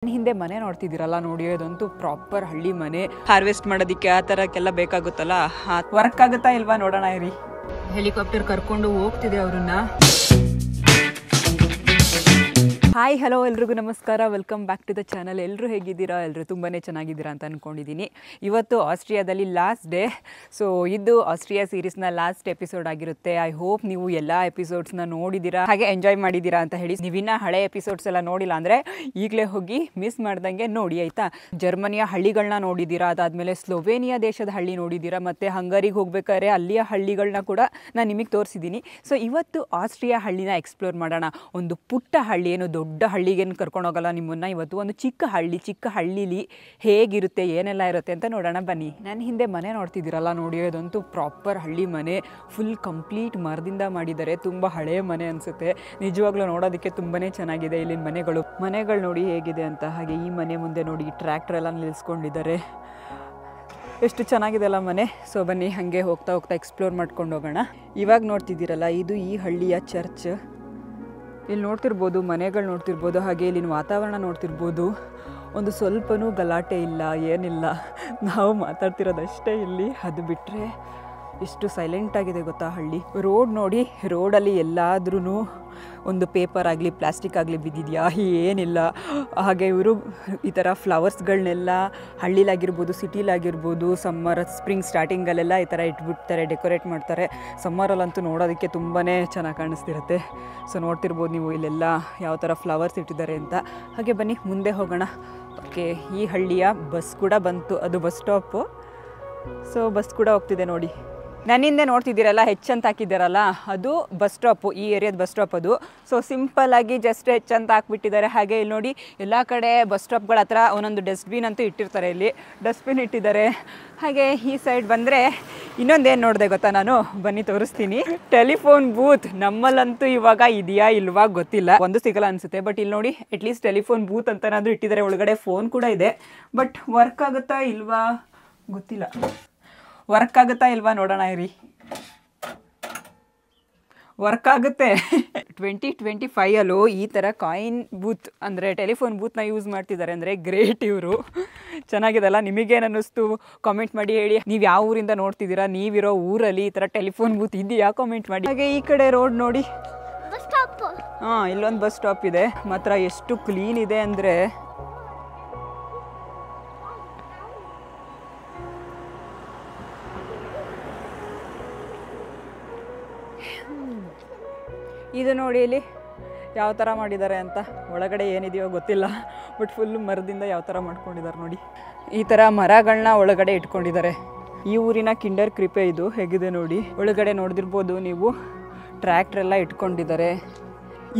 ಹಿಂದೆ ಮನೆ ನೋಡ್ತಿದ್ದೀರಲ್ಲ ನೋಡಿ, ಅದಂತೂ ಪ್ರಾಪರ್ ಹಳ್ಳಿ ಮನೆ. ಹಾರ್ವೆಸ್ಟ್ ಮಾಡೋದಕ್ಕೆ ಆ ತರಕ್ಕೆಲ್ಲ ಬೇಕಾಗುತ್ತಲ್ಲ, ವರ್ಕ್ ಆಗುತ್ತಾ ಇಲ್ವಾ ನೋಡೋಣ ಇರಿ. ಹೆಲಿಕಾಪ್ಟರ್ ಕರ್ಕೊಂಡು ಹೋಗ್ತಿದೆ ಅವ್ರನ್ನ. ಹಾಯ್ ಹಲೋ ಎಲ್ರಿಗೂ ನಮಸ್ಕಾರ, welcome back to the channel. ಎಲ್ಲರೂ ಹೇಗಿದ್ದೀರಾ? ಎಲ್ಲರೂ ತುಂಬಾ ಚೆನ್ನಾಗಿದ್ದೀರಾ ಅಂತ ಅಂದ್ಕೊಂಡಿದ್ದೀನಿ. ಇವತ್ತು ಆಸ್ಟ್ರಿಯಾದಲ್ಲಿ ಲಾಸ್ಟ್ ಡೇ. ಸೊ ಇದು ಆಸ್ಟ್ರಿಯಾ ಸೀರೀಸ್ನ ಲಾಸ್ಟ್ ಎಪಿಸೋಡ್ ಆಗಿರುತ್ತೆ. ಐ ಹೋಪ್ ನೀವು ಎಲ್ಲ ಎಪಿಸೋಡ್ಸ್ನ ನೋಡಿದ್ದೀರಾ, ಹಾಗೆ ಎಂಜಾಯ್ ಮಾಡಿದ್ದೀರಾ ಅಂತ ಹೇಳಿ. ನೀವಿನ್ನ ಹಳೆ ಎಪಿಸೋಡ್ಸ್ ಎಲ್ಲ ನೋಡಿಲ್ಲ ಅಂದರೆ ಈಗಲೇ ಹೋಗಿ ಮಿಸ್ ಮಾಡ್ದಂಗೆ ನೋಡಿ ಆಯಿತಾ. ಜರ್ಮನಿಯ ಹಳ್ಳಿಗಳನ್ನ ನೋಡಿದ್ದೀರಾ, ಅದಾದಮೇಲೆ ಸ್ಲೋವೇನಿಯಾ ದೇಶದ ಹಳ್ಳಿ ನೋಡಿದ್ದೀರಾ, ಮತ್ತು ಹಂಗರಿಗೆ ಹೋಗ್ಬೇಕಾದ್ರೆ ಅಲ್ಲಿಯ ಹಳ್ಳಿಗಳನ್ನ ಕೂಡ ನಾನು ನಿಮಗೆ ತೋರಿಸಿದ್ದೀನಿ. ಸೊ ಇವತ್ತು ಆಸ್ಟ್ರಿಯಾ ಹಳ್ಳಿನ ಎಕ್ಸ್ಪ್ಲೋರ್ ಮಾಡೋಣ. ಒಂದು ಪುಟ್ಟ ಹಳ್ಳಿ, ಏನು ದೊಡ್ಡ ಹಳ್ಳಿಗೇನು ಕರ್ಕೊಂಡೋಗಲ್ಲ ನಿಮ್ಮನ್ನು. ಇವತ್ತು ಒಂದು ಚಿಕ್ಕ ಹಳ್ಳಿಲಿ ಹೇಗಿರುತ್ತೆ, ಏನೆಲ್ಲ ಇರುತ್ತೆ ಅಂತ ನೋಡೋಣ ಬನ್ನಿ. ನನ್ನ ಹಿಂದೆ ಮನೆ ನೋಡ್ತಿದ್ದೀರಲ್ಲ ನೋಡಿ, ಅದಂತೂ ಪ್ರಾಪರ್ ಹಳ್ಳಿ ಮನೆ. ಫುಲ್ ಕಂಪ್ಲೀಟ್ ಮರದಿಂದ ಮಾಡಿದ್ದಾರೆ. ತುಂಬ ಹಳೆಯ ಮನೆ ಅನಿಸುತ್ತೆ. ನಿಜವಾಗ್ಲೂ ನೋಡೋದಕ್ಕೆ ತುಂಬಾ ಚೆನ್ನಾಗಿದೆ ಇಲ್ಲಿನ ಮನೆಗಳು ನೋಡಿ ಹೇಗಿದೆ ಅಂತ. ಹಾಗೆ ಈ ಮನೆ ಮುಂದೆ ನೋಡಿ ಟ್ರ್ಯಾಕ್ಟರ್ ಎಲ್ಲ ನಿಲ್ಲಿಸ್ಕೊಂಡಿದ್ದಾರೆ. ಎಷ್ಟು ಚೆನ್ನಾಗಿದೆ ಅಲ್ಲ ಮನೆ. ಸೊ ಬನ್ನಿ ಹಾಗೆ ಹೋಗ್ತಾ ಎಕ್ಸ್ಪ್ಲೋರ್ ಮಾಡ್ಕೊಂಡು ಹೋಗೋಣ. ಇವಾಗ ನೋಡ್ತಿದ್ದೀರಲ್ಲ, ಇದು ಈ ಹಳ್ಳಿಯ ಚರ್ಚ್. ಇಲ್ಲಿ ನೋಡ್ತಿರ್ಬೋದು, ಮನೆಗಳು ನೋಡ್ತಿರ್ಬೋದು, ಹಾಗೆ ಇಲ್ಲಿನ ವಾತಾವರಣ ನೋಡ್ತಿರ್ಬೋದು. ಒಂದು ಸ್ವಲ್ಪನೂ ಗಲಾಟೆ ಇಲ್ಲ, ಏನಿಲ್ಲ. ನಾವು ಮಾತಾಡ್ತಿರೋದಷ್ಟೇ ಇಲ್ಲಿ. ಅದು ಬಿಟ್ಟರೆ ಎಷ್ಟು ಸೈಲೆಂಟಾಗಿದೆ ಗೊತ್ತಾ ಹಳ್ಳಿ. ರೋಡ್ ನೋಡಿ, ರೋಡಲ್ಲಿ ಎಲ್ಲಾದ್ರೂ ಒಂದು ಪೇಪರ್ ಆಗಲಿ ಪ್ಲಾಸ್ಟಿಕ್ ಆಗಲಿ ಬಿದ್ದಿದೆಯಾ? ಏನಿಲ್ಲ. ಹಾಗೆ ಇವರು ಈ ಥರ ಫ್ಲವರ್ಸ್ಗಳನ್ನೆಲ್ಲ ಹಳ್ಳಿಲಾಗಿರ್ಬೋದು ಸಿಟಿಲಾಗಿರ್ಬೋದು ಸ್ಪ್ರಿಂಗ್ ಸ್ಟಾರ್ಟಿಂಗಲ್ಲೆಲ್ಲ ಈ ಥರ ಇಟ್ಬಿಡ್ತಾರೆ, ಡೆಕೋರೇಟ್ ಮಾಡ್ತಾರೆ. ಸಮ್ಮರಲ್ಲಂತೂ ನೋಡೋದಕ್ಕೆ ತುಂಬಾ ಚೆನ್ನಾಗಿ ಕಾಣಿಸ್ತಿರುತ್ತೆ. ಸೊ ನೋಡ್ತಿರ್ಬೋದು ನೀವು ಇಲ್ಲೆಲ್ಲ ಯಾವ ಥರ ಫ್ಲವರ್ಸ್ ಇಟ್ಟಿದ್ದಾರೆ ಅಂತ. ಹಾಗೆ ಬನ್ನಿ ಮುಂದೆ ಹೋಗೋಣ. ಓಕೆ, ಈ ಹಳ್ಳಿಯ ಬಸ್ ಕೂಡ ಬಂತು. ಅದು ಬಸ್ ಸ್ಟಾಪು. ಸೊ ಬಸ್ ಕೂಡ ಹೋಗ್ತಿದೆ ನೋಡಿ. ನನ್ನಿಂದೆ ನೋಡ್ತಿದ್ದೀರಲ್ಲ, ಅಂತ ಹಾಕಿದ್ದಾರಲ್ಲ, ಅದು ಬಸ್ ಸ್ಟಾಪು. ಈ ಏರಿಯಾದ ಬಸ್ ಸ್ಟಾಪ್ ಅದು. ಸೊ ಸಿಂಪಲ್ಲಾಗಿ ಜಸ್ಟ್ ಅಂತ ಹಾಕ್ಬಿಟ್ಟಿದ್ದಾರೆ. ಹಾಗೆ ಇಲ್ಲಿ ನೋಡಿ, ಎಲ್ಲ ಕಡೆ ಬಸ್ ಸ್ಟಾಪ್ಗಳ ಹತ್ರ ಒಂದೊಂದು ಡಸ್ಟ್ಬಿನ್ ಅಂತೂ ಇಟ್ಟಿರ್ತಾರೆ. ಇಲ್ಲಿ ಡಸ್ಟ್ಬಿನ್ ಇಟ್ಟಿದ್ದಾರೆ. ಹಾಗೆ ಈ ಸೈಡ್ ಬಂದರೆ ಇನ್ನೊಂದೇನು ನೋಡಿದೆ ಗೊತ್ತಾ ನಾನು, ಬನ್ನಿ ತೋರಿಸ್ತೀನಿ. Telephone booth. ನಮ್ಮಲ್ಲಂತೂ ಇವಾಗ ಇದೆಯಾ ಇಲ್ವಾ ಗೊತ್ತಿಲ್ಲ, ಒಂದು ಸಿಗಲ್ಲ ಅನಿಸುತ್ತೆ. ಬಟ್ ಇಲ್ಲಿ ನೋಡಿ, ಅಟ್ಲೀಸ್ಟ್ ಟೆಲಿಫೋನ್ ಬೂತ್ ಅಂತನಾದರೂ ಇಟ್ಟಿದ್ದಾರೆ. ಒಳಗಡೆ ಫೋನ್ ಕೂಡ ಇದೆ. ಬಟ್ ವರ್ಕ್ ಆಗುತ್ತಾ ಇಲ್ವಾ ಗೊತ್ತಿಲ್ಲ. ವರ್ಕ್ ಆಗುತ್ತಾ ಇಲ್ವಾ ನೋಡೋಣ ಇರಿ. ವರ್ಕ್ ಆಗುತ್ತೆ. 2025 ಈ ಥರ ಕಾಯಿನ್ ಬೂತ್ ಅಂದರೆ ಟೆಲಿಫೋನ್ ಬೂತ್ನ ಯೂಸ್ ಮಾಡ್ತಿದ್ದಾರೆ ಅಂದರೆ ಗ್ರೇಟ್ ಇವರು. ಚೆನ್ನಾಗಿದೆಲ್ಲ. ನಿಮಗೇನು ಅನ್ನಿಸ್ತು ಕಾಮೆಂಟ್ ಮಾಡಿ ಹೇಳಿ. ನೀವು ಯಾವ ಊರಿಂದ ನೋಡ್ತಿದ್ದೀರಾ, ನೀವಿರೋ ಊರಲ್ಲಿ ಈ ಥರ ಟೆಲಿಫೋನ್ ಬೂತ್ ಇದೆಯಾ ಕಾಮೆಂಟ್ ಮಾಡಿ. ಹಾಗೆ ಈ ಕಡೆ ರೋಡ್ ನೋಡಿ, ಇಲ್ಲೊಂದು ಬಸ್ ಸ್ಟಾಪ್ ಇದೆ. ಮಾತ್ರ ಎಷ್ಟು ಕ್ಲೀನ್ ಇದೆ ಅಂದರೆ ಇದು ನೋಡಿ ಇಲ್ಲಿ ಯಾವ ಥರ ಮಾಡಿದ್ದಾರೆ ಅಂತ. ಒಳಗಡೆ ಏನಿದೆಯೋ ಗೊತ್ತಿಲ್ಲ, ಬಟ್ ಫುಲ್ ಮರದಿಂದ ಯಾವ ಥರ ಮಾಡ್ಕೊಂಡಿದ್ದಾರೆ ನೋಡಿ. ಈ ಥರ ಮರಗಳನ್ನ ಒಳಗಡೆ ಇಟ್ಕೊಂಡಿದ್ದಾರೆ. ಈ ಊರಿನ ಕಿಂಡರ್ ಕ್ರಿಪೆ ಇದು. ಹೇಗಿದೆ ನೋಡಿ. ಒಳಗಡೆ ನೋಡಿದಿರ್ಬೋದು ನೀವು, ಟ್ರ್ಯಾಕ್ಟರ್ ಎಲ್ಲ ಇಟ್ಕೊಂಡಿದ್ದಾರೆ.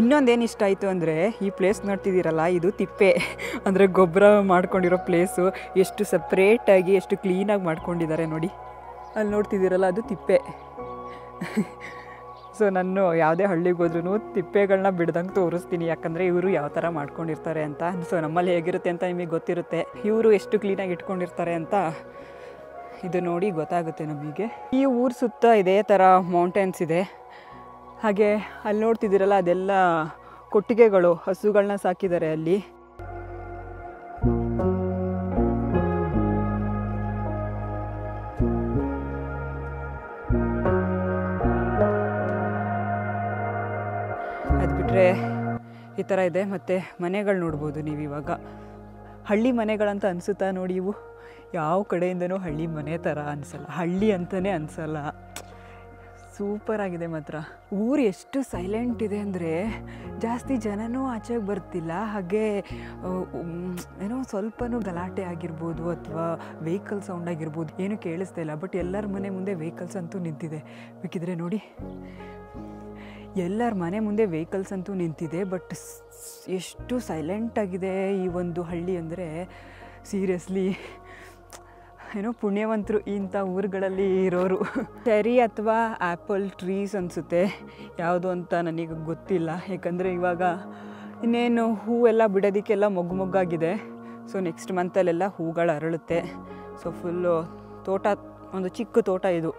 ಇನ್ನೊಂದೇನು ಇಷ್ಟ ಆಯಿತು ಅಂದರೆ, ಈ ಪ್ಲೇಸ್ ನೋಡ್ತಿದ್ದೀರಲ್ಲ, ಇದು ತಿಪ್ಪೆ ಅಂದರೆ ಗೊಬ್ಬರ ಮಾಡ್ಕೊಂಡಿರೋ ಪ್ಲೇಸು. ಎಷ್ಟು ಸಪ್ರೇಟಾಗಿ ಎಷ್ಟು ಕ್ಲೀನಾಗಿ ಮಾಡ್ಕೊಂಡಿದ್ದಾರೆ ನೋಡಿ. ಅಲ್ಲಿ ನೋಡ್ತಿದ್ದೀರಲ್ಲ, ಅದು ತಿಪ್ಪೆ. ಸೊ ನಾನು ಯಾವುದೇ ಹಳ್ಳಿಗೆ ಹೋದ್ರೂ ತಿಪ್ಪೆಗಳನ್ನ ಬಿಡ್ದಂಗೆ ತೋರಿಸ್ತೀನಿ, ಯಾಕಂದರೆ ಇವರು ಯಾವ ಥರ ಮಾಡ್ಕೊಂಡಿರ್ತಾರೆ ಅಂತ. ಸೊ ನಮ್ಮಲ್ಲಿ ಹೇಗಿರುತ್ತೆ ಅಂತ ನಿಮಗೆ ಗೊತ್ತಿರುತ್ತೆ, ಇವರು ಎಷ್ಟು ಕ್ಲೀನಾಗಿ ಇಟ್ಕೊಂಡಿರ್ತಾರೆ ಅಂತ ಇದು ನೋಡಿ ಗೊತ್ತಾಗುತ್ತೆ ನಮಗೆ. ಈ ಊರು ಸುತ್ತ ಇದೇ ಥರ ಮೌಂಟೇನ್ಸ್ ಇದೆ. ಹಾಗೆ ಅಲ್ಲಿ ನೋಡ್ತಿದ್ದೀರಲ್ಲ, ಅದೆಲ್ಲ ಕೊಟ್ಟಿಗೆಗಳು, ಹಸುಗಳನ್ನ ಸಾಕಿದ್ದಾರೆ ಅಲ್ಲಿ. ಅದು ಬಿಟ್ಟರೆ ಈ ಥರ ಇದೆ. ಮತ್ತು ಮನೆಗಳು ನೋಡ್ಬೋದು ನೀವು. ಇವಾಗ ಹಳ್ಳಿ ಮನೆಗಳಂತ ಅನಿಸುತ್ತಾ ನೋಡಿ. ಇವು ಯಾವ ಕಡೆಯಿಂದನೂ ಹಳ್ಳಿ ಮನೆ ಥರ ಅನಿಸಲ್ಲ, ಹಳ್ಳಿ ಅಂತಲೇ ಅನಿಸಲ್ಲ. ಸೂಪರಾಗಿದೆ ಮಾತ್ರ. ಊರು ಎಷ್ಟು ಸೈಲೆಂಟ್ ಇದೆ ಅಂದರೆ ಜಾಸ್ತಿ ಜನನೂ ಆಚೆಗೆ ಬರ್ತಿಲ್ಲ. ಹಾಗೆ ಏನೋ ಸ್ವಲ್ಪನೂ ಗಲಾಟೆ ಆಗಿರ್ಬೋದು ಅಥವಾ ವೆಹಿಕಲ್ ಸೌಂಡ್ ಆಗಿರ್ಬೋದು ಏನೂ ಕೇಳಿಸ್ತಾ ಇಲ್ಲ. ಬಟ್ ಎಲ್ಲರ ಮನೆ ಮುಂದೆ ವೆಹಿಕಲ್ಸ್ ಅಂತೂ ನಿಂತಿದೆ. ಬೇಕಿದ್ರೆ ನೋಡಿ, ಎಲ್ಲರ ಮನೆ ಮುಂದೆ ವೆಹಿಕಲ್ಸ್ ಅಂತೂ ನಿಂತಿದೆ. ಬಟ್ ಎಷ್ಟು ಸೈಲೆಂಟಾಗಿದೆ ಈ ಒಂದು ಹಳ್ಳಿ ಅಂದರೆ ಸೀರಿಯಸ್ಲಿ ಏನೋ ಪುಣ್ಯವಂತರು ಇಂಥ ಊರುಗಳಲ್ಲಿ ಇರೋರು. ಚೆರಿ ಅಥವಾ ಆ್ಯಪಲ್ ಟ್ರೀಸ್ ಅನಿಸುತ್ತೆ, ಯಾವುದು ಅಂತ ನನಗೆ ಗೊತ್ತಿಲ್ಲ. ಯಾಕಂದರೆ ಇವಾಗ ಇನ್ನೇನು ಹೂವೆಲ್ಲ ಬಿಡೋದಕ್ಕೆಲ್ಲ ಮೊಗ್ಗಾಗಿದೆ. ಸೊ ನೆಕ್ಸ್ಟ್ ಮಂತಲ್ಲೆಲ್ಲ ಹೂಗಳು ಅರಳುತ್ತೆ. ಸೊ ಫುಲ್ಲು ತೋಟ, ಒಂದು ಚಿಕ್ಕ ತೋಟ ಇದು.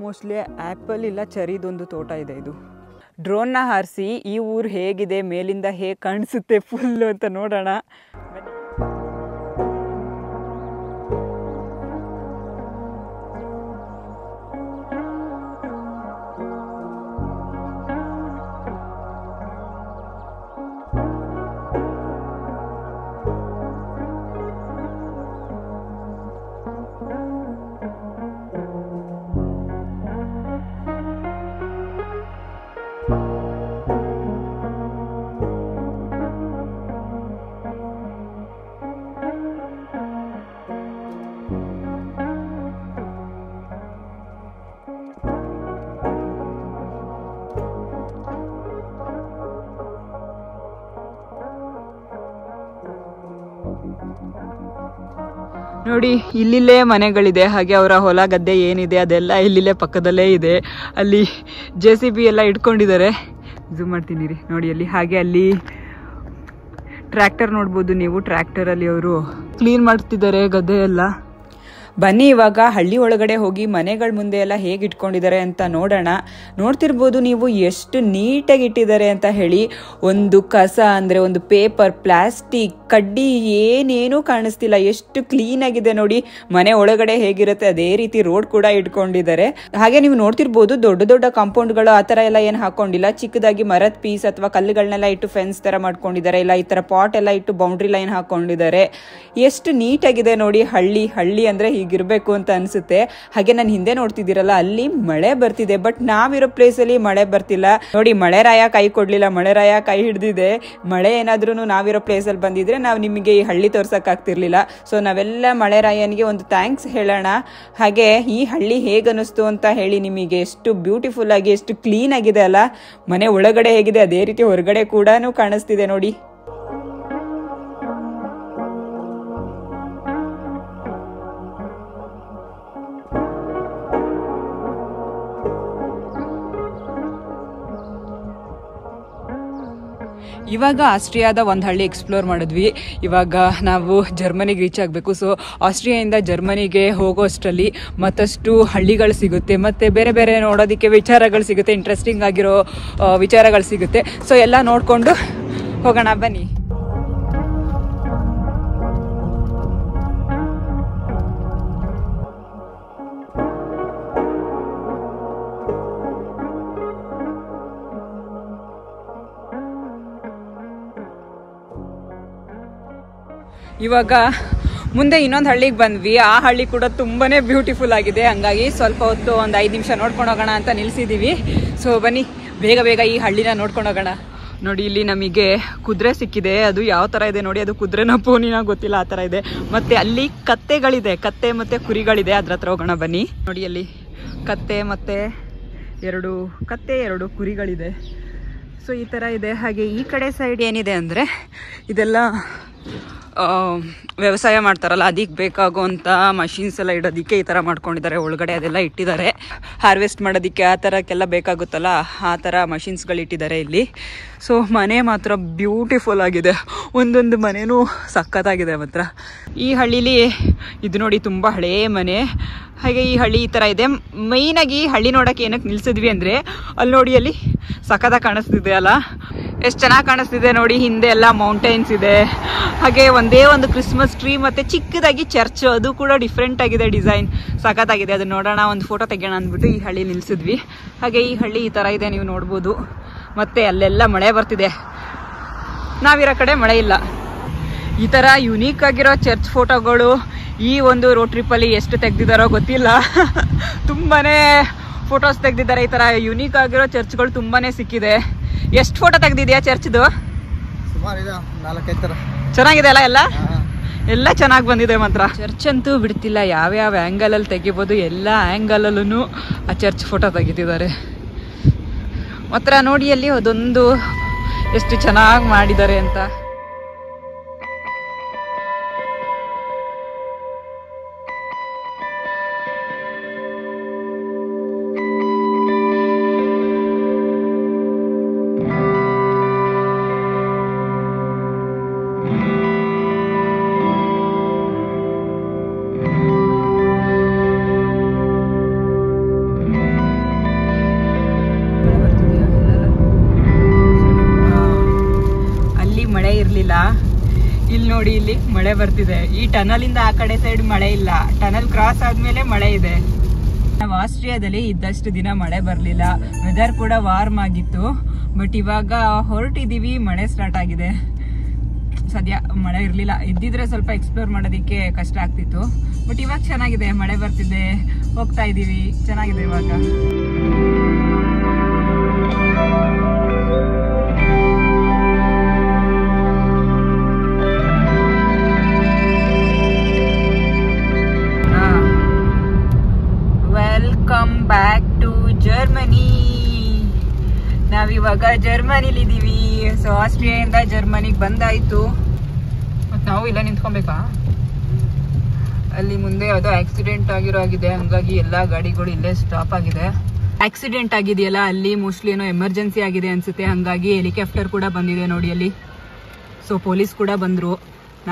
ಮೋಸ್ಟ್ಲಿ ಆ್ಯಪಲ್ ಇಲ್ಲ ಚೆರಿದೊಂದು ತೋಟ ಇದೆ ಇದು. ಡ್ರೋನ್ನ ಹಾರಿಸಿ ಈ ಊರು ಹೇಗಿದೆ, ಮೇಲಿಂದ ಹೇಗೆ ಕಾಣಿಸುತ್ತೆ ಫುಲ್ಲು ಅಂತ ನೋಡೋಣ. ನೋಡಿ ಇಲ್ಲಿಲ್ಲೇ ಮನೆಗಳಿದೆ, ಹಾಗೆ ಅವರ ಹೊಲ ಗದ್ದೆ ಏನಿದೆ ಅದೆಲ್ಲ ಇಲ್ಲಿಲ್ಲೇ ಪಕ್ಕದಲ್ಲೇ ಇದೆ. ಅಲ್ಲಿ JCB ಎಲ್ಲ ಇಟ್ಕೊಂಡಿದ್ದಾರೆ. ಝೂಮ್ ಮಾಡ್ತೀನಿ ರೀ, ನೋಡಿ ಅಲ್ಲಿ. ಹಾಗೆ ಅಲ್ಲಿ ಟ್ರ್ಯಾಕ್ಟರ್ ನೋಡ್ಬೋದು ನೀವು, ಟ್ರ್ಯಾಕ್ಟರಲ್ಲಿ ಅವರು ಕ್ಲೀನ್ ಮಾಡ್ತಿದ್ದಾರೆ ಗದ್ದೆ ಎಲ್ಲ. ಬನ್ನಿ ಇವಾಗ ಹಳ್ಳಿ ಒಳಗಡೆ ಹೋಗಿ ಮನೆಗಳ ಮುಂದೆ ಎಲ್ಲ ಹೇಗೆ ಇಟ್ಕೊಂಡಿದ್ದಾರೆ ಅಂತ ನೋಡೋಣ. ನೋಡ್ತಿರ್ಬೋದು ನೀವು ಎಷ್ಟು ನೀಟಾಗಿ ಇಟ್ಟಿದ್ದಾರೆ ಅಂತ ಹೇಳಿ. ಒಂದು ಕಸ ಅಂದರೆ ಒಂದು ಪೇಪರ್, ಪ್ಲಾಸ್ಟಿಕ್, ಕಡ್ಡಿ ಏನೇನೂ ಕಾಣಿಸ್ತಿಲ್ಲ. ಎಷ್ಟು ಕ್ಲೀನ್ ಆಗಿದೆ ನೋಡಿ. ಮನೆ ಒಳಗಡೆ ಹೇಗಿರುತ್ತೆ ಅದೇ ರೀತಿ ರೋಡ್ ಕೂಡ ಇಟ್ಕೊಂಡಿದ್ದಾರೆ. ಹಾಗೆ ನೀವು ನೋಡ್ತಿರ್ಬೋದು ದೊಡ್ಡ ದೊಡ್ಡ ಕಾಂಪೌಂಡ್ಗಳು ಆ ಥರ ಎಲ್ಲ ಏನು ಹಾಕೊಂಡಿಲ್ಲ. ಚಿಕ್ಕದಾಗಿ ಮರದ ಪೀಸ್ ಅಥವಾ ಕಲ್ಲುಗಳನ್ನೆಲ್ಲ ಇಟ್ಟು ಫೆನ್ಸ್ ಥರ ಮಾಡ್ಕೊಂಡಿದ್ದಾರೆ. ಇಲ್ಲ ಈ ಥರ ಪಾಟ್ ಎಲ್ಲ ಇಟ್ಟು ಬೌಂಡ್ರಿ ಲೈನ್ ಹಾಕೊಂಡಿದ್ದಾರೆ. ಎಷ್ಟು ನೀಟಾಗಿದೆ ನೋಡಿ. ಹಳ್ಳಿ ಅಂದರೆ ಹೀಗಿರಬೇಕು ಅಂತ ಅನಿಸುತ್ತೆ. ಹಾಗೆ ನಾನು ಹಿಂದೆ ನೋಡ್ತಿದ್ದೀರಲ್ಲ ಅಲ್ಲಿ ಮಳೆ ಬರ್ತಿದೆ, ಬಟ್ ನಾವಿರೋ ಪ್ಲೇಸಲ್ಲಿ ಮಳೆ ಬರ್ತಿಲ್ಲ ನೋಡಿ. ಮಳೆರಾಯ ಕೈ ಕೊಡಲಿಲ್ಲ, ಮಳೆರಾಯ ಕೈ ಹಿಡ್ದಿದೆ. ಮಳೆ ಏನಾದ್ರೂ ನಾವಿರೋ ಪ್ಲೇಸಲ್ಲಿ ಬಂದಿದ್ರೆ ನಾವು ನಿಮಗೆ ಈ ಹಳ್ಳಿ ತೋರ್ಸಕ್ ಆಗ್ತಿರ್ಲಿಲ್ಲ. ಸೊ ನಾವೆಲ್ಲ ಮಳೆರಾಯನಿಗೆ ಒಂದು ಥ್ಯಾಂಕ್ಸ್ ಹೇಳೋಣ. ಹಾಗೆ ಈ ಹಳ್ಳಿ ಹೇಗೆ ಅನಿಸ್ತು ಅಂತ ಹೇಳಿ ನಿಮಗೆ. ಎಷ್ಟು ಬ್ಯೂಟಿಫುಲ್ ಆಗಿ, ಎಷ್ಟು ಕ್ಲೀನ್ ಆಗಿದೆ ಅಲ್ಲ. ಮನೆ ಒಳಗಡೆ ಹೇಗಿದೆ ಅದೇ ರೀತಿ ಹೊರಗಡೆ ಕೂಡ ಕಾಣಿಸ್ತಿದೆ ನೋಡಿ. ಇವಾಗ ಆಸ್ಟ್ರಿಯಾದ ಒಂದು ಹಳ್ಳಿ ಎಕ್ಸ್ಪ್ಲೋರ್ ಮಾಡಿದ್ವಿ. ಇವಾಗ ನಾವು ಜರ್ಮನಿಗೆ ರೀಚ್ ಆಗಬೇಕು. ಸೊ ಆಸ್ಟ್ರಿಯಾದಿಂದ ಜರ್ಮನಿಗೆ ಹೋಗೋ ಅಷ್ಟರಲ್ಲಿ ಮತ್ತಷ್ಟು ಹಳ್ಳಿಗಳು ಸಿಗುತ್ತೆ, ಮತ್ತು ಬೇರೆ ಬೇರೆ ನೋಡೋದಕ್ಕೆ ವಿಚಾರಗಳು ಸಿಗುತ್ತೆ, ಇಂಟ್ರೆಸ್ಟಿಂಗ್ ಆಗಿರೋ ವಿಚಾರಗಳು ಸಿಗುತ್ತೆ. ಸೊ ಎಲ್ಲ ನೋಡಿಕೊಂಡು ಹೋಗೋಣ ಬನ್ನಿ. ಇವಾಗ ಮುಂದೆ ಇನ್ನೊಂದು ಹಳ್ಳಿಗೆ ಬಂದ್ವಿ. ಆ ಹಳ್ಳಿ ಕೂಡ ತುಂಬಾ ಬ್ಯೂಟಿಫುಲ್ ಆಗಿದೆ. ಹಂಗಾಗಿ ಸ್ವಲ್ಪ ಹೊತ್ತು ಒಂದು 5 ನಿಮಿಷ ನೋಡ್ಕೊಂಡು ಹೋಗೋಣ ಅಂತ ನಿಲ್ಲಿಸಿದ್ದೀವಿ. ಸೊ ಬನ್ನಿ ಬೇಗ ಈ ಹಳ್ಳಿನ ನೋಡ್ಕೊಂಡು ಹೋಗೋಣ. ನೋಡಿ ಇಲ್ಲಿ ನಮಗೆ ಕುದುರೆ ಸಿಕ್ಕಿದೆ. ಅದು ಯಾವ ಥರ ಇದೆ ನೋಡಿ, ಅದು ಕುದುರೆನ ಪೋನಿನ ಗೊತ್ತಿಲ್ಲ, ಆ ಥರ ಇದೆ. ಮತ್ತು ಅಲ್ಲಿ ಕತ್ತೆಗಳಿದೆ, ಕತ್ತೆ ಮತ್ತು ಕುರಿಗಳಿದೆ. ಅದ್ರ ಹತ್ರ ಹೋಗೋಣ ಬನ್ನಿ. ನೋಡಿ ಅಲ್ಲಿ ಕತ್ತೆ ಮತ್ತು 2 ಕುರಿಗಳಿದೆ. ಸೊ ಈ ಥರ ಇದೆ. ಹಾಗೆ ಈ ಕಡೆ ಸೈಡ್ ಏನಿದೆ ಅಂದರೆ ಇದೆಲ್ಲ ವ್ಯವಸಾಯ ಮಾಡ್ತಾರಲ್ಲ, ಅದಕ್ಕೆ ಬೇಕಾಗುವಂಥ ಮಷಿನ್ಸ್ ಎಲ್ಲ ಇಡೋದಕ್ಕೆ ಈ ಥರ ಮಾಡ್ಕೊಂಡಿದ್ದಾರೆ. ಒಳಗಡೆ ಅದೆಲ್ಲ ಇಟ್ಟಿದ್ದಾರೆ. ಹಾರ್ವೆಸ್ಟ್ ಮಾಡೋದಕ್ಕೆ ಆ ಥರಕ್ಕೆಲ್ಲ ಬೇಕಾಗುತ್ತಲ್ಲ, ಆ ಥರ ಮಷಿನ್ಸ್ಗಳು ಇಟ್ಟಿದ್ದಾರೆ ಇಲ್ಲಿ. ಸೊ ಮನೆ ಮಾತ್ರ ಬ್ಯೂಟಿಫುಲ್ ಆಗಿದೆ. ಒಂದೊಂದು ಮನೆಯೂ ಸಖತ್ತಾಗಿದೆ ಮಾತ್ರ. ಈ ಹಳ್ಳೀಲಿ ಇದು ನೋಡಿ ತುಂಬ ಹಳೇ ಮನೆ. ಹಾಗೆ ಈ ಹಳ್ಳಿ ಈ ಥರ ಇದೆ. ಮೈನಾಗಿ ಹಳ್ಳಿ ನೋಡೋಕ್ಕೆ ಏನಕ್ಕೆ ನಿಲ್ಸಿದ್ವಿ ಅಂದರೆ ಅಲ್ಲಿ ನೋಡಿ, ಅಲ್ಲಿ ಸಖತ್ತಾಗಿ ಕಾಣಿಸ್ತಿದೆ ಅಲ್ಲ, ಎಷ್ಟು ಚೆನ್ನಾಗಿ ಕಾಣಿಸ್ತಿದೆ ನೋಡಿ. ಹಿಂದೆ ಎಲ್ಲ ಮೌಂಟೇನ್ಸ್ ಇದೆ. ಹಾಗೆ ಒಂದೇ ಒಂದು ಕ್ರಿಸ್ಮಸ್ ಟ್ರೀ ಮತ್ತು ಚಿಕ್ಕದಾಗಿ ಚರ್ಚ್, ಅದು ಕೂಡ ಡಿಫ್ರೆಂಟ್ ಆಗಿದೆ ಡಿಸೈನ್, ಸಖತ್ತಾಗಿದೆ. ಅದನ್ನ ನೋಡೋಣ, ಒಂದು ಫೋಟೋ ತೆಗೋಣ ಅಂದ್ಬಿಟ್ಟು ಈ ಹಳ್ಳಿ ನಿಲ್ಸಿದ್ವಿ. ಹಾಗೆ ಈ ಹಳ್ಳಿ ಈ ಥರ ಇದೆ, ನೀವು ನೋಡ್ಬೋದು. ಮತ್ತು ಅಲ್ಲೆಲ್ಲ ಮಳೆ ಬರ್ತಿದೆ, ನಾವಿರೋ ಕಡೆ ಮಳೆ ಇಲ್ಲ. ಈ ಥರ ಯುನೀಕ್ ಆಗಿರೋ ಚರ್ಚ್ ಫೋಟೋಗಳು ಈ ಒಂದು ರೋಡ್ ಟ್ರಿಪ್ಪಲ್ಲಿ ಎಷ್ಟು ತೆಗ್ದಿದ್ದಾರೋ ಗೊತ್ತಿಲ್ಲ. ತುಂಬಾ ಫೋಟೋಸ್ ತೆಗ್ದಿದ್ದಾರೆ. ಈ ಥರ ಯುನೀಕ್ ಆಗಿರೋ ಚರ್ಚ್ಗಳು ತುಂಬಾ ಸಿಕ್ಕಿದೆ. ಎಷ್ಟು ಫೋಟೋ ತೆಗ್ದಿದ್ಯಾ ಚರ್ಚ್ದು? ಚೆನ್ನಾಗಿದೆ ಅಲ್ಲ? ಎಲ್ಲ ಚೆನ್ನಾಗಿ ಬಂದಿದೆ ಮಾತ್ರ. ಚರ್ಚ್ ಅಂತೂ ಬಿಡ್ತಿಲ್ಲ, ಯಾವ್ಯಾವ ಆ್ಯಂಗಲಲ್ಲಿ ತೆಗಿಬೋದು, ಎಲ್ಲ ಆ್ಯಂಗಲಲ್ಲೂ ಆ ಚರ್ಚ್ ಫೋಟೋ ತೆಗಿತಿದ್ದಾರೆ ಮಾತ್ರ. ನೋಡಿ ಅಲ್ಲಿ ಅದೊಂದು ಎಷ್ಟು ಚೆನ್ನಾಗಿ ಮಾಡಿದ್ದಾರೆ ಅಂತ. ನೋಡಿ ಇಲ್ಲಿ ಮಳೆ ಬರ್ತಿದೆ. ಈ ಟನಲ್ ಇಂದ ಆ ಕಡೆ ಸೈಡ್ ಮಳೆ ಇಲ್ಲ, ಟನಲ್ ಕ್ರಾಸ್ ಆದ್ಮೇಲೆ ಮಳೆ ಇದೆ. ನಾವು ಆಸ್ಟ್ರಿಯಾದಲ್ಲಿ ಇದ್ದಷ್ಟು ದಿನ ಮಳೆ ಬರ್ಲಿಲ್ಲ, ವೆದರ್ ಕೂಡ ವಾರ್ಮ್ ಆಗಿತ್ತು. ಬಟ್ ಇವಾಗ ಹೊರಟಿದೀವಿ, ಮಳೆ ಸ್ಟಾರ್ಟ್ ಆಗಿದೆ. ಸದ್ಯ ಮಳೆ ಇರ್ಲಿಲ್ಲ, ಇದ್ದಿದ್ರೆ ಸ್ವಲ್ಪ ಎಕ್ಸ್ಪ್ಲೋರ್ ಮಾಡೋದಿಕ್ಕೆ ಕಷ್ಟ ಆಗ್ತಿತ್ತು. ಬಟ್ ಇವಾಗ ಚೆನ್ನಾಗಿದೆ, ಮಳೆ ಬರ್ತಿದೆ, ಹೋಗ್ತಾ ಇದೀವಿ, ಚೆನ್ನಾಗಿದೆ ಇವಾಗ. Welcome back to Germany. ನಾವಿವಾಗ ಜರ್ಮನಿಲಿ ಇದೀವಿ. ಸೊ ಆಸ್ಟ್ರಿಯಾದಿಂದ ಜರ್ಮನಿಗೆ ಬಂದಾಯ್ತು. ಮತ್ ನಾವು ಇಲ್ಲ ನಿಂತ್ಕೊಬೇಕಾ? ಅಲ್ಲಿ ಮುಂದೆ ಯಾವುದೋ ಆಕ್ಸಿಡೆಂಟ್ ಆಗಿದೆ, ಹಂಗಾಗಿ ಎಲ್ಲಾ ಗಾಡಿಗಳು ಇಲ್ಲೇ ಸ್ಟಾಪ್ ಆಗಿದೆ. ಆಕ್ಸಿಡೆಂಟ್ ಆಗಿದೆಯಲ್ಲ ಅಲ್ಲಿ, ಮೋಸ್ಟ್ಲಿ ಏನೋ ಎಮರ್ಜೆನ್ಸಿ ಆಗಿದೆ ಅನ್ಸುತ್ತೆ, ಹಂಗಾಗಿ ಹೆಲಿಕಾಪ್ಟರ್ ಕೂಡ ಬಂದಿದೆ ನೋಡಿ ಅಲ್ಲಿ. ಸೊ ಪೊಲೀಸ್ ಕೂಡ ಬಂದ್ರು.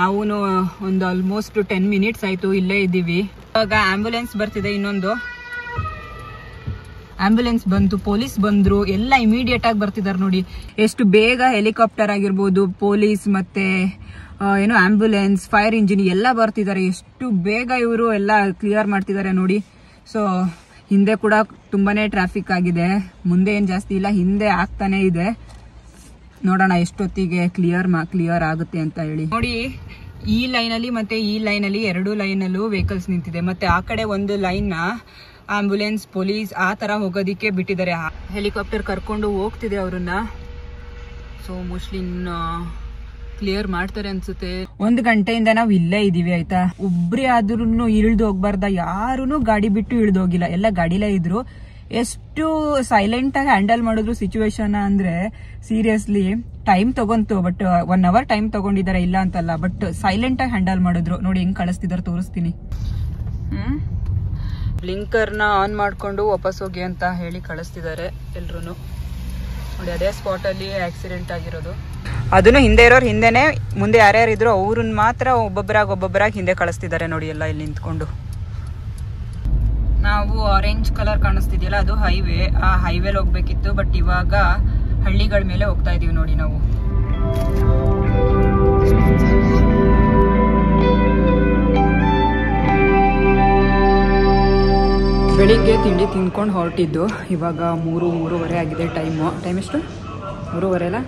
ನಾವು ಒಂದು ಆಲ್ಮೋಸ್ಟ್ 10 ಮಿನಿಟ್ಸ್ ಆಯ್ತು ಇಲ್ಲೇ ಇದ್ದೀವಿ. ಇವಾಗ ಆಂಬ್ಯುಲೆನ್ಸ್ ಬರ್ತಿದೆ, ಇನ್ನೊಂದು ಆಂಬ್ಯುಲೆನ್ಸ್ ಬಂತು, ಪೊಲೀಸ್ ಬಂದ್ರು, ಎಲ್ಲ ಇಮಿಡಿಯೇಟ್ ಆಗಿ ಬರ್ತಿದಾರೆ ನೋಡಿ. ಎಷ್ಟು ಬೇಗ ಹೆಲಿಕಾಪ್ಟರ್ ಆಗಿರ್ಬೋದು, ಪೊಲೀಸ್ ಮತ್ತೆ ಏನೋ ಆಂಬ್ಯುಲೆನ್ಸ್, ಫೈರ್ ಇಂಜಿನ್ ಎಲ್ಲ ಬರ್ತಿದ್ದಾರೆ. ಎಷ್ಟು ಬೇಗ ಇವರು ಎಲ್ಲ ಕ್ಲಿಯರ್ ಮಾಡ್ತಿದ್ದಾರೆ ನೋಡಿ. ಸೊ ಹಿಂದೆ ಕೂಡ ತುಂಬಾನೇ ಟ್ರಾಫಿಕ್ ಆಗಿದೆ, ಮುಂದೆ ಏನ್ ಜಾಸ್ತಿ ಇಲ್ಲ, ಹಿಂದೆ ಆಗ್ತಾನೆ ಇದೆ. ನೋಡೋಣ ಎಷ್ಟೊತ್ತಿಗೆ ಕ್ಲಿಯರ್ ಆಗುತ್ತೆ ಅಂತ ಹೇಳಿ. ನೋಡಿ ಈ ಲೈನಲ್ಲಿ ಮತ್ತೆ ಈ ಲೈನಲ್ಲಿ, ಎರಡು ಲೈನಲ್ಲೂ ವೆಹಿಕಲ್ಸ್ ನಿಂತಿದೆ. ಮತ್ತೆ ಆ ಕಡೆ ಒಂದು ಲೈನ್ ನ ಆಂಬ್ಯುಲೆನ್ಸ್, ಪೊಲೀಸ್ ಆ ತರ ಹೋಗೋದಿಕ್ಕೆ ಬಿಟ್ಟಿದ್ದಾರೆ. ಹೆಲಿಕಾಪ್ಟರ್ ಕರ್ಕೊಂಡು ಹೋಗ್ತಿದೆ ಅವ್ರನ್ನ. ಸೊ ಮೋಸ್ಟ್ಲಿ ಕ್ಲಿಯರ್ ಮಾಡ್ತಾರೆ ಅನ್ಸುತ್ತೆ. 1 ಗಂಟೆಯಿಂದ ನಾವು ಇಲ್ಲೇ ಇದೀವಿ ಆಯ್ತಾ. ಒಬ್ರೇ ಆದ್ರೂ ಇಳ್ದು ಹೋಗ್ಬಾರ್ದ, ಯಾರೂ ಗಾಡಿ ಬಿಟ್ಟು ಇಳ್ದು ಹೋಗಿಲ್ಲ, ಎಲ್ಲ ಗಾಡಿಲೇ ಇದ್ರು. ಎಷ್ಟು ಸೈಲೆಂಟ್ ಆಗಿ ಹ್ಯಾಂಡಲ್ ಮಾಡಿದ್ರು ಸಿಚುವೇಶನ್ ಅಂದ್ರೆ ಸೀರಿಯಸ್ಲಿ ಟೈಮ್ ತಗೊಂತು. ಬಟ್ 1 ಅವರ್ ಟೈಮ್ ತಗೊಂಡಿದ್ದಾರೆ, ಇಲ್ಲ ಅಂತಲ್ಲ, ಬಟ್ ಸೈಲೆಂಟ್ ಆಗಿ ಹ್ಯಾಂಡಲ್ ಮಾಡಿದ್ರು. ನೋಡಿ ಹೆಂಗ್ ಕಳಿಸ್ತಿದಾರೆ ತೋರಿಸ್ತೀನಿ. ಬ್ಲಿಂಕರ್ನ ಆನ್ ಮಾಡ್ಕೊಂಡು ವಾಪಸ್ ಹೋಗಿ ಅಂತ ಹೇಳಿ ಕಳಿಸ್ತಿದ್ದಾರೆ ಎಲ್ರು. ನೋಡಿ ಅದೇ ಸ್ಪಾಟ್ ಅಲ್ಲಿ ಆಕ್ಸಿಡೆಂಟ್ ಆಗಿರೋದು. ಅದನ್ನು ಹಿಂದೆ ಇರೋರು ಹಿಂದೆನೆ, ಮುಂದೆ ಯಾರ್ಯಾರು ಇದ್ರು ಅವ್ರನ್ನ ಮಾತ್ರ ಒಬ್ಬೊಬ್ಬರಾಗಿ ಹಿಂದೆ ಕಳಿಸ್ತಿದ್ದಾರೆ ನೋಡಿ, ಎಲ್ಲ ಇಲ್ಲಿ ನಿಂತ್ಕೊಂಡು. ನಾವು ಆರೆಂಜ್ ಕಲರ್ ಕಾಣಿಸ್ತಿದ್ಯಲ್ಲ, ಅದು ಹೈವೇ. ಆ ಹೈವೇಲಿ ಹೋಗ್ಬೇಕಿತ್ತು, ಬಟ್ ಇವಾಗ ಹಳ್ಳಿಗಳ ಮೇಲೆ ಹೋಗ್ತಾ ಇದೀವಿ ನೋಡಿ ನಾವು. ಬೆಳಿಗ್ಗೆ ತಿಂಡಿ ತಿನ್ಕೊಂಡು ಹೊರಟಿದ್ದು. ಇವಾಗ 3:30 ಆಗಿದೆ ಟೈಮ್ ಎಷ್ಟು? 3:30 ಅಲ್ಲ,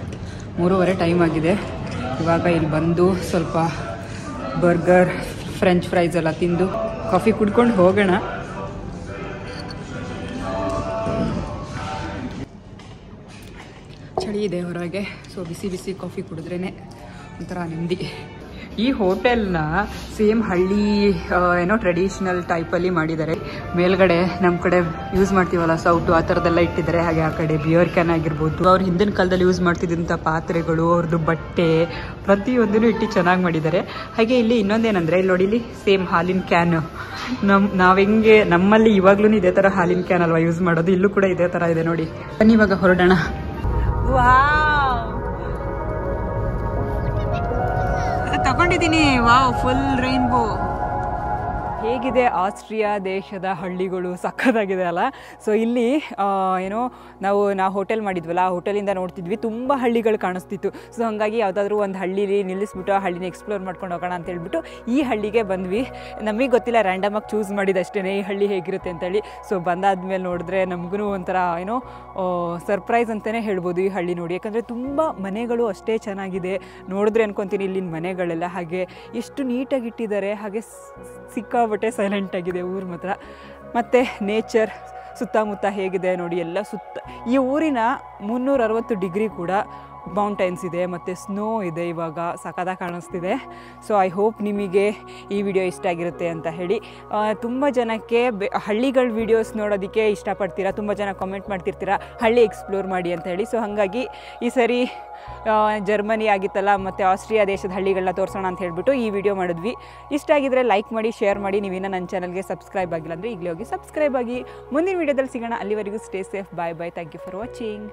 3:30 ಟೈಮ್ ಆಗಿದೆ. ಇವಾಗ ಇಲ್ಲಿ ಬಂದು ಸ್ವಲ್ಪ ಬರ್ಗರ್, ಫ್ರೆಂಚ್ ಫ್ರೈಸ್ ಎಲ್ಲ ತಿಂದು ಕಾಫಿ ಕುಡ್ಕೊಂಡು ಹೋಗೋಣ. ಚಳಿ ಇದೆ ಹೊರಗೆ, ಸೊ ಬಿಸಿ ಕಾಫಿ ಕುಡಿದ್ರೇ ಒಂಥರ ನೆಮ್ಮದಿ. ಈ ಹೋಟೆಲ್ನ ಸೇಮ್ ಹಳ್ಳಿ ಏನೋ ಟ್ರೆಡಿಷನಲ್ ಟೈಪಲ್ಲಿ ಮಾಡಿದ್ದಾರೆ. ಮೇಲ್ಗಡೆ ನಮ್ಮ ಕಡೆ ಯೂಸ್ ಮಾಡ್ತೀವಲ್ಲ ಸೌಟು, ಆ ಥರದ್ದೆಲ್ಲ ಇಟ್ಟಿದ್ದಾರೆ. ಹಾಗೆ ಆ ಕಡೆ ಬಿಯರ್ ಕ್ಯಾನ್ ಆಗಿರ್ಬೋದು, ಅವ್ರು ಹಿಂದಿನ ಕಾಲದಲ್ಲಿ ಯೂಸ್ ಮಾಡ್ತಿದ್ದಂಥ ಪಾತ್ರೆಗಳು, ಅವ್ರದ್ದು ಬಟ್ಟೆ, ಪ್ರತಿಯೊಂದನ್ನು ಇಟ್ಟು ಚೆನ್ನಾಗಿ ಮಾಡಿದ್ದಾರೆ. ಹಾಗೆ ಇಲ್ಲಿ ಇನ್ನೊಂದೇನಂದರೆ, ಇಲ್ಲಿ ನೋಡಿ, ಇಲ್ಲಿ ಸೇಮ್ ಹಾಲಿನ ಕ್ಯಾನ್. ನಾವು ಹೆಂಗೆ ನಮ್ಮಲ್ಲಿ ಇವಾಗ್ಲೂ ಇದೇ ಥರ ಹಾಲಿನ ಕ್ಯಾನ್ ಅಲ್ವಾ ಯೂಸ್ ಮಾಡೋದು, ಇಲ್ಲೂ ಕೂಡ ಇದೇ ಥರ ಇದೆ ನೋಡಿ. ಬನ್ನಿ ಇವಾಗ ಹೊರಡೋಣ. ತಗೊಂಡಿದ್ದೀನಿ, ವಾವ್, ಫುಲ್ ರೈನ್ಬೋ. ಹೇಗಿದೆ ಆಸ್ಟ್ರಿಯಾ ದೇಶದ ಹಳ್ಳಿಗಳು, ಸಕ್ಕತ್ತಾಗಿದೆ ಅಲ್ಲ. ಸೊ ಇಲ್ಲಿ ಏನೋ ನಾವು ಹೋಟೆಲ್ ಮಾಡಿದ್ವಲ್ಲ, ಆ ಹೋಟೆಲಿಂದ ನೋಡ್ತಿದ್ವಿ, ತುಂಬ ಹಳ್ಳಿಗಳು ಕಾಣಿಸ್ತಿತ್ತು. ಸೊ ಹಾಗಾಗಿ ಯಾವುದಾದ್ರೂ ಒಂದು ಹಳ್ಳಿಲಿ ನಿಲ್ಲಿಸ್ಬಿಟ್ಟು ಆ ಹಳ್ಳಿನ ಎಕ್ಸ್ಪ್ಲೋರ್ ಮಾಡ್ಕೊಂಡು ಹೋಗೋಣ ಅಂತ ಹೇಳ್ಬಿಟ್ಟು ಈ ಹಳ್ಳಿಗೆ ಬಂದ್ವಿ. ನಮಗೆ ಗೊತ್ತಿಲ್ಲ, ರ್ಯಾಂಡಮಾಗಿ ಚೂಸ್ ಮಾಡಿದಷ್ಟೇ ಈ ಹಳ್ಳಿ ಹೇಗಿರುತ್ತೆ ಅಂತೇಳಿ. ಸೊ ಬಂದಾದ್ಮೇಲೆ ನೋಡಿದ್ರೆ ನಮಗೂ ಒಂಥರ ಏನೋ ಸರ್ಪ್ರೈಸ್ ಅಂತಲೇ ಹೇಳ್ಬೋದು ಈ ಹಳ್ಳಿ ನೋಡಿ. ಯಾಕಂದರೆ ತುಂಬ ಮನೆಗಳು ಅಷ್ಟೇ ಚೆನ್ನಾಗಿದೆ. ನೋಡಿದ್ರೆ ಅನ್ಕೊತೀನಿ ಇಲ್ಲಿನ ಮನೆಗಳೆಲ್ಲ ಹಾಗೆ ಎಷ್ಟು ನೀಟಾಗಿ ಇಟ್ಟಿದ್ದಾರೆ. ಹಾಗೆ ಸಿಕ್ಕಾಬಟ್ಟೆ ಸೈಲೆಂಟ್ ಆಗಿದೆ ಊರು ಮಾತ್ರ. ಮತ್ತು ನೇಚರ್ ಸುತ್ತಮುತ್ತ ಹೇಗಿದೆ ನೋಡಿ, ಎಲ್ಲ ಸುತ್ತ ಈ ಊರಿನ 360 ಡಿಗ್ರಿ ಕೂಡ ಮೌಂಟೈನ್ಸ್ ಇದೆ ಮತ್ತು ಸ್ನೋ ಇದೆ. ಇವಾಗ ಸಖತ್ತಾಗಿ ಕಾಣಿಸ್ತಿದೆ. ಸೊ ಐ ಹೋಪ್ ನಿಮಗೆ ಈ ವಿಡಿಯೋ ಇಷ್ಟ ಆಗಿರುತ್ತೆ ಅಂತ ಹೇಳಿ. ತುಂಬ ಜನಕ್ಕೆ ಹಳ್ಳಿಗಳ ವೀಡಿಯೋಸ್ ನೋಡೋದಕ್ಕೆ ಇಷ್ಟಪಡ್ತೀರಾ, ತುಂಬ ಜನ ಕಾಮೆಂಟ್ ಮಾಡ್ತಿರ್ತೀರಾ ಹಳ್ಳಿ ಎಕ್ಸ್ಪ್ಲೋರ್ ಮಾಡಿ ಅಂತ ಹೇಳಿ. ಸೊ ಹಾಗಾಗಿ ಈ ಸರಿ ಜರ್ಮನಿ ಆಗಿತ್ತಲ್ಲ, ಮತ್ತು ಆಸ್ಟ್ರಿಯಾ ದೇಶದ ಹಳ್ಳಿಗಳನ್ನ ತೋರಿಸೋಣ ಅಂತ ಹೇಳ್ಬಿಟ್ಟು ಈ ವಿಡಿಯೋ ಮಾಡಿದ್ವಿ. ಇಷ್ಟ ಆಗಿದ್ರೆ ಲೈಕ್ ಮಾಡಿ, ಶೇರ್ ಮಾಡಿ. ನೀವೇನೋ ನನ್ನ ಚಾನಲ್ಗೆ ಸಬ್ಸ್ಕ್ರೈಬ್ ಆಗಿಲ್ಲ ಅಂದರೆ ಈಗಲೇ ಹೋಗಿ ಸಬ್ಸ್ಕ್ರೈಬ್ ಆಗಿ. ಮುಂದಿನ ವೀಡಿಯೋದಲ್ಲಿ ಸಿಗೋಣ. ಅಲ್ಲಿವರೆಗೂ stay safe. Bye bye. Thank you for watching.